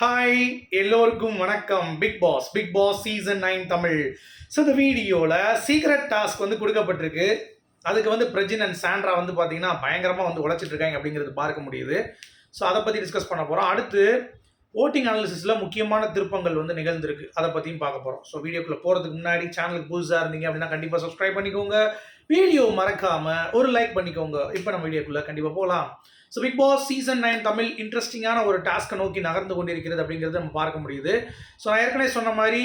Hi எல்லோருக்கும் வணக்கம். Bigg Boss season 9 Tamil. So இந்த வீடியோவில் சீக்ரெட் டாஸ்க் வந்து கொடுக்கப்பட்டிருக்கு. அதுக்கு வந்து பிரஜின் அண்ட் சாண்ட்ரா வந்து பார்த்தீங்கன்னா பயங்கரமாக வந்து உழைச்சிட்டு இருக்காங்க அப்படிங்கிறது பார்க்க முடியுது. ஸோ அதை பற்றி டிஸ்கஸ் பண்ண போகிறோம். அடுத்து ஓட்டிங் அனாலிசிஸில் முக்கியமான திருப்பங்கள் வந்து நிகழ்ந்திருக்கு. அதை பற்றியும் பார்க்க போகிறோம். ஸோ வீடியோக்குள்ளே போகிறதுக்கு முன்னாடி சேனலுக்கு புதுசாக இருந்தீங்க அப்படின்னா கண்டிப்பாக சப்ஸ்கிரைப் பண்ணிக்கோங்க. வீடியோ மறக்காமல் ஒரு லைக் பண்ணிக்கோங்க. இப்போ நம்ம வீடியோக்குள்ளே கண்டிப்பாக போகலாம். So Bigg Boss season 9 Tamil இன்ட்ரெஸ்டிங்கான ஒரு டாஸ்க்கை நோக்கி நகர்ந்து கொண்டிருக்கிறது அப்படிங்கிறது நம்ம பார்க்க முடியுது. ஸோ நான் ஏற்கனவே சொன்ன மாதிரி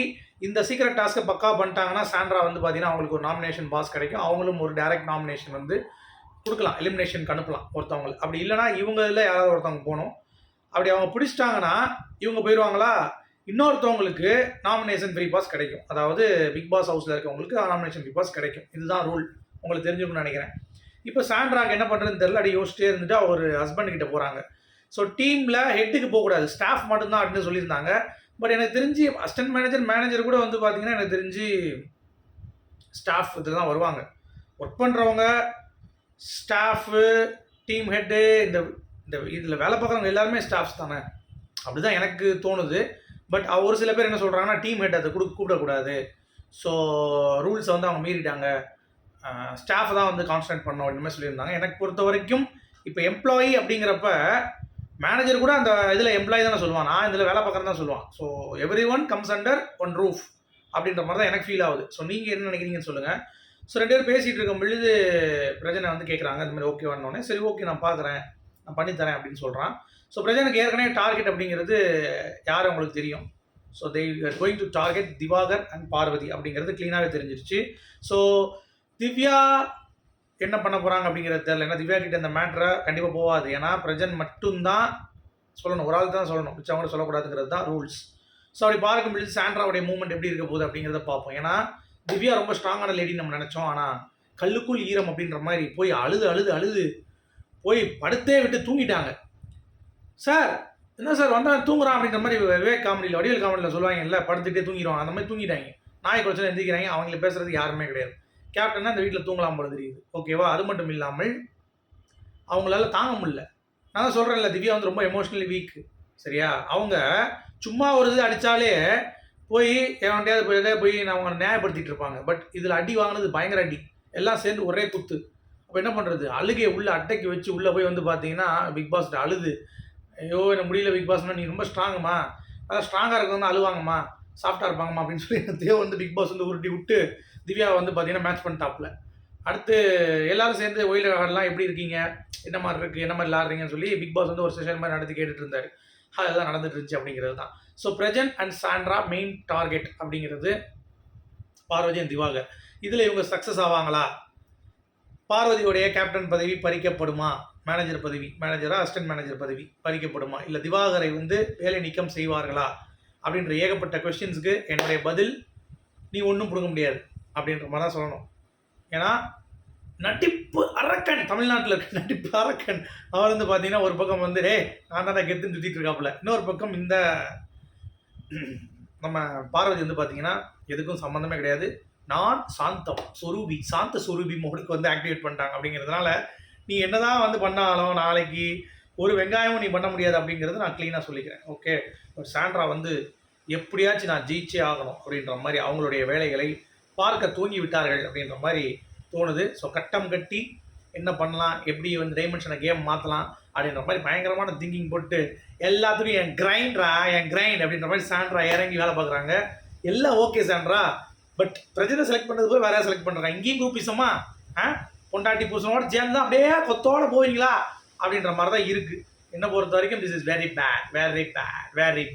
இந்த சீக்ரெட் டாஸ்க்கை பக்கா பண்ணிட்டாங்கன்னா சாண்ட்ரா வந்து பார்த்தீங்கன்னா அவங்களுக்கு ஒரு நாமினேஷன் பாஸ் கிடைக்கும். அவங்களும் ஒரு டைரக்ட் நாமினேஷன் வந்து கொடுக்கலாம், எலிமினேஷனுக்கு அனுப்பலாம் ஒருத்தவங்களுக்கு. அப்படி இல்லைனா இவங்க இதில் யாராவது ஒருத்தவங்க போகணும். அப்படி அவங்க பிடிச்சிட்டாங்கன்னா இவங்க போயிடுவாங்களா, இன்னொருத்தவங்களுக்கு நாமினேஷன் ஃப்ரீ பாஸ் கிடைக்கும். அதாவது பிக் பாஸ் ஹவுஸில் இருக்கவங்களுக்கு நாமினேஷன் ஃப்ரீ பாஸ் கிடைக்கும். இதுதான் ரூல், உங்களுக்கு தெரிஞ்சுக்கணும்னு நினைக்கிறேன். இப்போ சாண்ட்ராக்கு என்ன பண்ணுறதுன்னு தெரியல, அப்படி யோசிச்சிட்டே இருந்துட்டு அவர் ஹஸ்பண்ட் கிட்ட போகிறாங்க. ஸோ டீமில் ஹெட்டுக்கு போகக்கூடாது, ஸ்டாஃப் மட்டும்தான் அப்படின்னு சொல்லியிருந்தாங்க. பட் எனக்கு தெரிஞ்சு அசிஸ்டன்ட் மேனேஜர் கூட வந்து பார்த்தீங்கன்னா எனக்கு தெரிஞ்சு ஸ்டாஃப் இதில் தான் வருவாங்க. ஒர்க் பண்ணுறவங்க, ஸ்டாஃபு, டீம் ஹெட்டு, இந்த இந்த இதில் வேலை பார்க்குறவங்க எல்லாருமே ஸ்டாஃப்ஸ் தானே, அப்படி தான் எனக்கு தோணுது. பட் ஒரு சில பேர் என்ன சொல்கிறாங்கன்னா டீம் ஹெட் அதை கூப்பிடக்கூடாது, ஸோ ரூல்ஸை வந்து அவங்க மீறிட்டாங்க, ஸ்டாஃப் தான் வந்து கான்சன்ட்ரேட் பண்ணோம் அப்படின்னு சொல்லியிருந்தாங்க. எனக்கு பொறுத்த வரைக்கும் இப்போ எம்ப்ளாயி அப்படிங்கிறப்ப மேனேஜர் கூட அந்த இதில் எம்ப்ளாயி தானே சொல்லுவான், நான் இதில் வேலை பார்க்குறது தான் சொல்லுவான். So every one comes under one roof அப்படின்ற மாதிரி தான் எனக்கு ஃபீல் ஆகுது. ஸோ நீங்கள் என்ன நினைக்கிறீங்கன்னு சொல்லுங்கள். ஸோ 2 பேர் பேசிகிட்டு இருக்கும் பொழுது பிரஜனை வந்து கேட்குறாங்க இந்த மாதிரி ஓகே வந்தோடனே. சரி ஓகே நான் பார்க்குறேன், நான் பண்ணித்தரேன் அப்படின்னு சொல்கிறான். ஸோ பிரஜனுக்கு ஏற்கனவே டார்கெட் அப்படிங்கிறது யார் அவங்களுக்கு தெரியும். So they are going to target Diwakar and Parvathy அப்படிங்கிறது க்ளீனாகவே தெரிஞ்சிருச்சு. ஸோ திவ்யா என்ன பண்ண போகிறாங்க அப்படிங்கிறது தெரியல. ஏன்னா திவ்யா கிட்ட இந்த மேட்ரை கண்டிப்பாக போகாது. ஏன்னா பிரஜன் மட்டும்தான் சொல்லணும், ஒரு ஆள் தான் சொல்லணும், மிச்சவங்க கூட சொல்லக்கூடாதுங்கிறது தான் ரூல்ஸ். ஸோ அப்படி பார்க்கும் பொழுது சாண்ட்ராவுடைய மூவ்மெண்ட் எப்படி இருக்க போகுது அப்படிங்கிறத பார்ப்போம். ஏன்னா திவ்யா ரொம்ப ஸ்ட்ராங்கான லேடின்னு நம்ம நினச்சோம். ஆனால் கல்லுக்குள் ஈரம் அப்படின்ற மாதிரி போய் அழுது போய் படுத்தே விட்டு தூங்கிட்டாங்க. சார் என்ன சார் வந்தால் தூங்குறான் அப்படின்ற மாதிரி விவேக் காமெடியில், வடிவேல் காமெடியில் சொல்லுவாங்க இல்லை, படுத்துகிட்டே தூங்கிடுவாங்க, அந்த மாதிரி தூங்கிட்டாங்க. நாய் குறைச்சல் எந்திரிக்கிறாங்க, அவங்கள பேசுறது யாருமே கிடையாது. கேப்டன்னா இந்த வீட்டில் தூங்கலாம் போல தெரியுது, ஓகேவா? அது மட்டும் இல்லாமல் அவங்களால தாங்க முடியல. நான் தான் சொல்கிறேன்ல, திவ்யா வந்து ரொம்ப எமோஷ்னலி வீக், சரியா? அவங்க சும்மா ஒரு இது அடித்தாலே போய் எவன்டையாவது போய் அவங்க நியாயப்படுத்திட்டு இருப்பாங்க. பட் இதில் அடி வாங்கினது பயங்கர அடி, எல்லாம் சேர்ந்து ஒரே குத்து. அப்போ என்ன பண்ணுறது, அழுகையை உள்ளே அட்டைக்கு வச்சு உள்ளே போய் வந்து பார்த்தீங்கன்னா பிக் பாஸ்கிட்ட அழுது, ஐயோ எனக்கு முடியல பிக் பாஸ்னா, நீ ரொம்ப ஸ்ட்ராங்குமா, அதான் ஸ்ட்ராங்காக இருக்க வந்து அழுவாங்கம்மா, சாஃப்டாக இருப்பாங்கம்மா அப்படின்னு சொல்லி தேவ வந்து பிக் பாஸ் வந்து உருட்டி விட்டு திவ்யா வந்து பார்த்தீங்கன்னா மேட்ச் பண்ணிட்டாப்ல. அடுத்து எல்லாரும் சேர்ந்து ஒயில் விளையாடலாம், எப்படி இருக்கீங்க, என்ன மாதிரி இருக்குது, என்ன மாதிரி விளாட்றீங்கன்னு சொல்லி பிக் பாஸ் வந்து ஒரு செஷன் மாதிரி நடத்தி கேட்டுட்டு இருந்தார். அதுதான் நடந்துட்டு இருந்துச்சு அப்படிங்கிறது தான். So Prajan and Sandra main target அப்படிங்கிறது பார்வதி அண்ட் திவாகர். இதில் இவங்க சக்ஸஸ் ஆவாங்களா? பார்வதியோடைய கேப்டன் பதவி பறிக்கப்படுமா? மேனேஜர் பதவி, அசிஸ்டன்ட் மேனேஜர் பதவி பறிக்கப்படுமா? இல்லை திவாகரை வந்து வேலை நீக்கம் செய்வார்களா அப்படின்ற ஏகப்பட்ட கொஸ்டின்ஸுக்கு என்னுடைய பதில் நீ ஒன்றும் பிடுங்க முடியாது அப்படின்ற மாதிரி தான் சொல்லணும். ஏன்னா நடிப்பு அரக்கன், தமிழ்நாட்டில் இருக்க நடிப்பு அரக்கன் அவர் வந்து பார்த்தீங்கன்னா ஒரு பக்கம் வந்து நான் தான் கெத்துன்னு சுற்றிட்டு இருக்காப்புல, இன்னொரு பக்கம் இந்த நம்ம பார்வதி வந்து பார்த்தீங்கன்னா எதுக்கும் சம்மந்தமே கிடையாது, நான் சாந்த சுரூபி மோடுக்கு வந்து ஆக்டிவேட் பண்ணிட்டாங்க. அப்படிங்கிறதுனால நீ என்னதான் வந்து பண்ணாலும் நாளைக்கு ஒரு வெங்காயமும் நீ பண்ண முடியாது அப்படிங்கிறது நான் க்ளீனாக சொல்லிக்கிறேன். ஓகே, சாண்ட்ரா வந்து எப்படியாச்சும் நான் ஜெயிச்சே ஆகணும் அப்படின்ற மாதிரி அவங்களுடைய வேலைகளை பார்க்க தூங்கி விட்டார்கள் அப்படின்ற மாதிரி தோணுது. ஸோ கட்டம் கட்டி என்ன பண்ணலாம், எப்படி வந்து டைமென்ஷனை கேம் மாற்றலாம் அப்படின்ற மாதிரி பயங்கரமான திங்கிங் போட்டு எல்லாத்துக்கும் என் கிரைண்ட் அப்படின்ற மாதிரி சாண்ட்ரா இறங்கி வேலை பார்க்குறாங்க. எல்லாம் ஓகே சாண்ட்ரா, பட் பிரஜனை செலக்ட் பண்ணுறது போய் வேற செலக்ட் பண்ணுறாங்க. இங்கேயும் குரூப்பிசமா பொண்டாட்டி பூசனோட சேர்ந்து தான் அப்படியே கொத்தோட போவீங்களா அப்படின்ற மாதிரி தான் இருக்குது. என்னை பொறுத்த வரைக்கும் this is very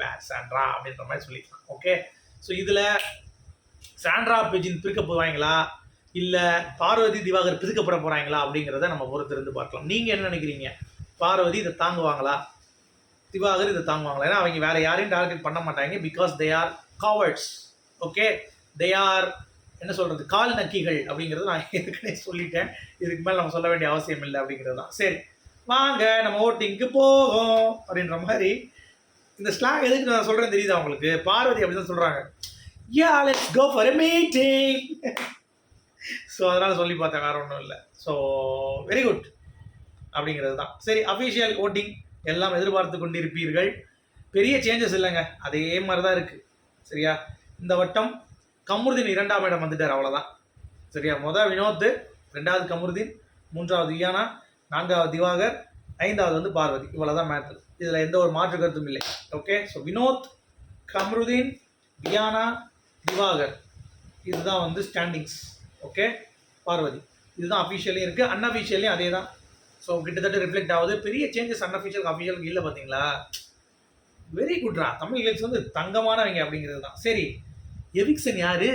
bad Sandra அப்படின்ற மாதிரி சொல்லிக்கலாம். ஓகே, ஸோ இதில் சாண்ட்ரா பிரஜின் பிரிக்க போவாங்களா, இல்லை பார்வதி திவாகர் பிரிக்கப்பட போகிறாங்களா அப்படிங்கிறத நம்ம பொறுத்திருந்து பார்க்கலாம். நீங்கள் என்ன நினைக்கிறீங்க? பார்வதி இதை தாங்குவாங்களா, திவாகர் இதை தாங்குவாங்களா? ஏன்னா அவங்க வேறு யாரையும் டார்கெட் பண்ண மாட்டாங்க. Because they are cowards. Okay, they are என்ன சொல்கிறது, கால் நக்கிகள் அப்படிங்கிறது நான் ஏற்கனவே சொல்லிட்டேன். இதுக்கு மேலே நம்ம சொல்ல வேண்டிய அவசியம் இல்லை அப்படிங்கிறது தான். சரி வாங்க நம்ம ஓட்டிங்க்கு போகும் அப்படின்ற மாதிரி இந்த ஸ்லாங் எதுக்கு நான் சொல்கிறேன்னு தெரியுது அவங்களுக்கு. பார்வதி அப்படி தான் சொல்கிறாங்க, yeah let's go for a meeting. So அதனால் சொல்லி பார்த்தேன், வேறு ஒன்றும் இல்லை. ஸோ வெரி குட் அப்படிங்கிறது தான். சரி, அஃபிஷியல் ஓட்டிங் எல்லாம் எதிர்பார்த்து கொண்டிருப்பீர்கள். பெரிய சேஞ்சஸ் இல்லைங்க, அதே மாதிரி தான் இருக்குது. சரியா, இந்த வட்டம் கமருதீன் 2ஆம் இடம் வந்துட்டார், அவ்வளோதான். சரியா, மொதல் வினோத், 2வது கமருதீன், 3வது வியானா, 4வது திவாகர், 5வது வந்து பார்வதி. இவ்வளோதான் மேட்ரு. இதில் எந்த ஒரு மாற்று கருத்தும் இல்லை. ஓகே, ஸோ வினோத், கமருதீன், வியானா, திவாகர், இதுதான் வந்து ஸ்டாண்டிங்ஸ். ஓகே, பார்வதி இதுதான் அஃபிஷியலையும் இருக்குது, அன்அஃபிஷியலையும் அதே தான். ஸோ கிட்டத்தட்ட ரிஃப்ளெக்ட் ஆகுது. பெரிய சேஞ்சஸ் அன்அஃபிஷியலுக்கு அஃபிஷியலுக்கு இல்லை, பார்த்தீங்களா? வெரி குட்ரா, தமிழ் இலட்ஸ் வந்து தங்கமானவங்க அப்படிங்கிறது தான். சரி, எவிக்சன் யாரு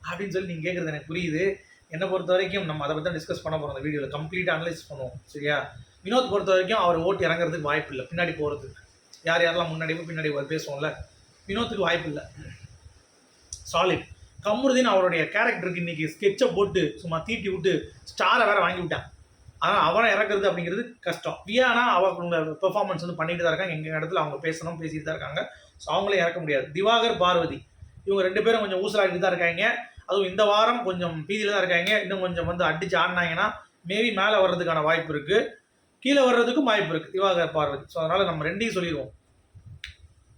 அப்படின்னு சொல்லி நீங்கள் கேட்குறது எனக்கு புரியுது. என்னை பொறுத்த வரைக்கும் நம்ம அதை பற்றி தான் டிஸ்கஸ் பண்ண போகிறோம் அந்த வீடியோவில், கம்ப்ளீட்டாக அனலைஸ் பண்ணுவோம். சரியா, வினோத் பொறுத்த வரைக்கும் அவர் ஓட்டு இறங்குறதுக்கு வாய்ப்பு இல்லை, பின்னாடி போகிறதுக்கு. யார் யாரெல்லாம் முன்னாடி பின்னாடி பேசுவோம்ல, வினோத்துக்கு வாய்ப்பு இல்லை. சாலிட். கமருதீன் அவருடைய கேரக்டருக்கு இன்றைக்கி ஸ்கெட்சை போட்டு சும்மா தீட்டி விட்டு ஸ்டாரை வேறு வாங்கி விட்டான். ஆனால் அவனை இறக்குறது அப்படிங்கிறது கஷ்டம். வியானா அவங்க பெர்ஃபார்மன்ஸ் வந்து பண்ணிட்டு தான் இருக்காங்க, எங்கள் இடத்துல அவங்க பேசிட்டு தான் இருக்காங்க. ஸோ அவங்களே இறக்க முடியாது. திவாகர், பார்வதி இவங்க 2 பேரும் கொஞ்சம் ஊசலாகிட்டு தான் இருக்காங்க. அதுவும் இந்த வாரம் கொஞ்சம் பீதியில் தான் இருக்காங்க. இன்னும் கொஞ்சம் வந்து அடிச்சு ஆடினாங்கன்னா மேபி மேலே வர்றதுக்கான வாய்ப்பு இருக்குது, கீழே வர்றதுக்கும் வாய்ப்பு இருக்குது, திவாகர், பார்வதி. ஸோ அதனால் நம்ம 2ஐயும் சொல்லிடுவோம்.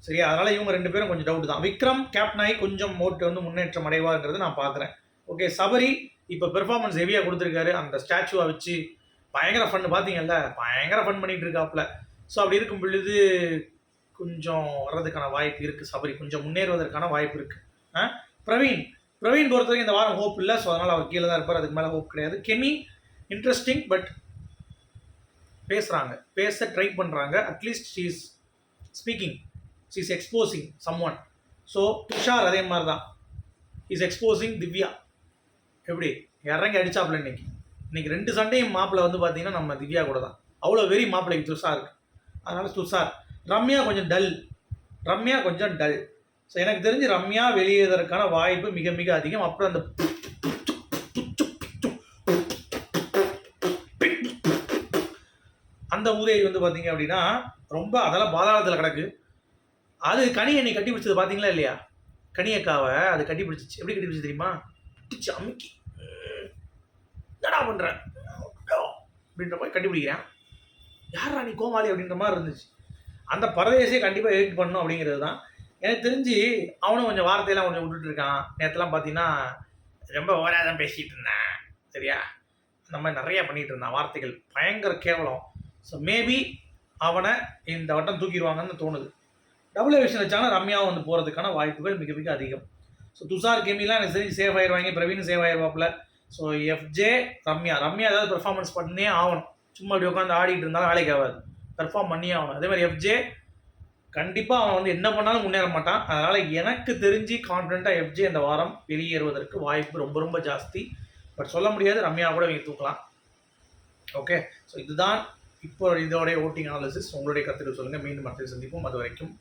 சரியா, அதனால் இவங்க 2 பேரும் கொஞ்சம் டவுட் தான். விக்ரம் கேப்டனாகி கொஞ்சம் ஓட்டு வந்து முன்னேற்றம் அடைவாங்கிறது நான் பார்க்குறேன். ஓகே, சபரி இப்போ பெர்ஃபார்மன்ஸ் ஹெவியாக கொடுத்துருக்காரு. அந்த ஸ்டாச்சுவை வச்சு பயங்கர ஃபன் பார்த்தீங்கல்ல, பயங்கர ஃபன் பண்ணிகிட்டு இருக்காப்புல. ஸோ அப்படி இருக்கும் பொழுது கொஞ்சம் வர்றதுக்கான வாய்ப்பு இருக்குது, சபரி கொஞ்சம் முன்னேறுவதற்கான வாய்ப்பு இருக்குது. பிரவீன் பொறுத்த வரைக்கும் இந்த வாரம் ஹோப் இல்லை. ஸோ அதனால் அவர் கீழே தான் இருப்பார், அதுக்கு மேலே ஹோப் கிடையாது. கெமி இன்ட்ரெஸ்டிங், பட் பேச ட்ரை பண்ணுறாங்க. At least she is speaking, she is exposing some one. So Tushar அதே மாதிரி தான், இஸ் எக்ஸ்போசிங் திவ்யா. எப்படி இறங்கி அடிச்சாப்புல இன்னைக்கு 2 சண்டையும் மாப்பிள்ளை வந்து பார்த்தீங்கன்னா நம்ம திவ்யா கூட தான். அவ்வளோ வெறி மாப்பிள்ளைக்கு துஷார் இருக்குது. அதனால் துஷார். ரம்யா கொஞ்சம் டல். ஸோ எனக்கு தெரிஞ்சு ரம்யா வெளியேறதற்கான வாய்ப்பு மிக மிக அதிகம். அப்புறம் அந்த அந்த உதவி வந்து பார்த்தீங்க அப்படின்னா ரொம்ப அதெல்லாம் பாதாளத்தில் கிடக்கு. அது கனி என்னை கட்டி பிடிச்சது பார்த்தீங்களா இல்லையா? கனியக்காவை அது கட்டி பிடிச்சிச்சு. எப்படி கட்டி பிடிச்சி தெரியுமா? பிடிச்சி அமுக்கி என்னடா பண்ணுறேன் அப்படின்ற மாதிரி கண்டுபிடிக்கிறேன். யாரா நீ கோமாளி அப்படின்ற மாதிரி இருந்துச்சு. அந்த பரதேசியை கண்டிப்பாக எடிட் பண்ணணும் அப்படிங்கிறது தான். எனக்கு தெரிஞ்சு அவனும் கொஞ்சம் வார்த்தையெல்லாம் கொஞ்சம் விட்டுட்டு இருக்கான். நேற்றுலாம் பார்த்தீங்கன்னா ரொம்ப ஓவராக தான் பேசிகிட்டு இருந்தேன். சரியா, அந்த மாதிரி நிறையா பண்ணிகிட்டு இருந்தான், வார்த்தைகள் பயங்கர கேவலம். ஸோ மேபி அவனை இந்த வட்டம் தூக்கிடுவாங்கன்னு தோணுது. டபுள் எவிஷன் வச்சாங்கன்னா ரம்யாவும் வந்து போகிறதுக்கான வாய்ப்புகள் மிக மிக அதிகம். ஸோ துஷார், கெமிலாம் எனக்கு தெரிஞ்சு சேவ் ஆயிடுவாங்க. பிரவீன் சேவ் ஆயிடுவாப்புல. ஸோ எஃப்ஜே, ரம்யா ஏதாவது பெர்ஃபார்மன்ஸ் பண்ணே ஆகணும். சும்மா இப்படி உட்காந்து ஆடிட்டு இருந்தாலும் வேலைக்கு ஆகாது, பெர்ஃபார்ம் பண்ணியே ஆகணும். அதே மாதிரி எஃப்ஜே கண்டிப்பாக அவன் வந்து என்ன பண்ணாலும் முன்னேற மாட்டான். அதனால் எனக்கு தெரிஞ்சு கான்ஃபிடென்ட்டாக எஃப்ஜே இந்த வாரம் வெளியேறுவதற்கு வாய்ப்பு ரொம்ப ரொம்ப ஜாஸ்தி. பட் சொல்ல முடியாது, ரம்யா கூட இவங்க தூக்கலாம். ஓகே, ஸோ இதுதான் இப்போ இதோடைய ஓட்டிங் அனாலிசிஸ். உங்களுடைய கருத்துக்கள் சொல்லுங்கள். மீண்டும் மற்ற சந்திப்போம். அது வரைக்கும்